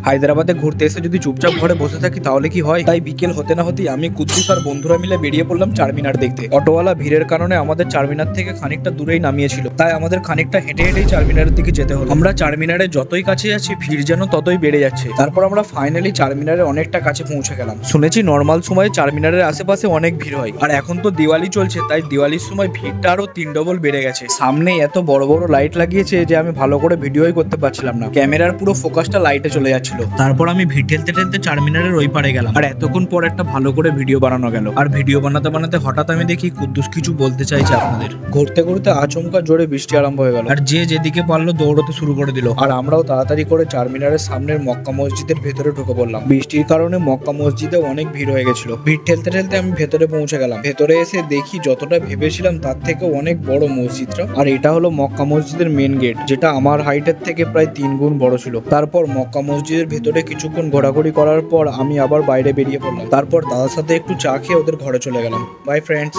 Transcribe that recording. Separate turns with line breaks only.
হায়দ্রাবাদে ঘুরতে এসে যদি চুপচাপ ঘরে বসে থাকি তাহলে কি হয়? তাই বিকেল হতে না হতেই আমি, কুদ্দুস আর বন্ধুরা মিলে বেরিয়ে পড়লাম চারমিনার দেখতে। অটোওয়ালা ভিড়ের কারণে আমাদের চারমিনার থেকে খানিকটা দূরেই নামিয়েছিল, তাই আমাদের খানিকটা হেঁটে হেঁটেই চারমিনারের দিকে যেতে হলো। আমরা চারমিনারে যতই কাছে যাচ্ছি ভিড় যেন ততই বেড়ে যাচ্ছে। তারপর আমরা ফাইনালি চারমিনারের অনেকটা কাছে পৌঁছে গেলাম। শুনেছি নর্মাল সময়ে চারমিনারের আশেপাশে অনেক ভিড় হয়, আর এখন তো দিওয়ালি চলছে, তাই দিওয়ালির সময় ভিড়টা আরো 3 ডবল বেড়ে গেছে। সামনে এত বড় বড় লাইট লাগিয়েছে যে আমি ভালো করে ভিডিওই করতে পারছিলাম না, ক্যামেরার পুরো ফোকাসটা লাইটে চলে যাচ্ছিল। তারপর আমি ভিড় ঠেলতে ঠেলতে চারমিনারের ওই পারে গেলাম, আর এতক্ষণ পর একটা ভালো করে ভিডিও বানানো গেল। আর ভিডিও বানাতে বানাতে হঠাৎ আমি দেখি কুদ্দুস কিছু বলতে চাইছে আপনাদের। ঘুরতে ঘুরতে আচমকা জোরে বৃষ্টি আরম্ভ হয়ে গেল, আর যে যেদিকে পারলো দৌড়তে শুরু করে দিল। আর আমরাও তাড়াতাড়ি করে চারমিনারের সামনের মক্কা মসজিদের ভেতরে ঢুকে পড়লাম। বৃষ্টির কারণে মক্কা মসজিদে অনেক ভিড় হয়ে গেছিল। ভিড় ঠেলতে ঠেলতে আমি ভেতরে পৌঁছে গেলাম। ভেতরে এসে দেখি যতটা ভেবেছিলাম তার থেকে অনেক বড় মসজিদটা। আর এটা হলো মক্কা মসজিদের মেন গেট, যেটা আমার হাইটের থেকে প্রায় 3 গুণ বড় ছিল। তারপর মক্কা মসজিদের ভেতরে কিছুক্ষণ ঘোরাঘুরি করার পর আমি আবার বাইরে বেরিয়ে পড়লাম। তারপর দাদার সাথে একটু চা খেয়ে ওদের ঘরে চলে গেলাম। By friends.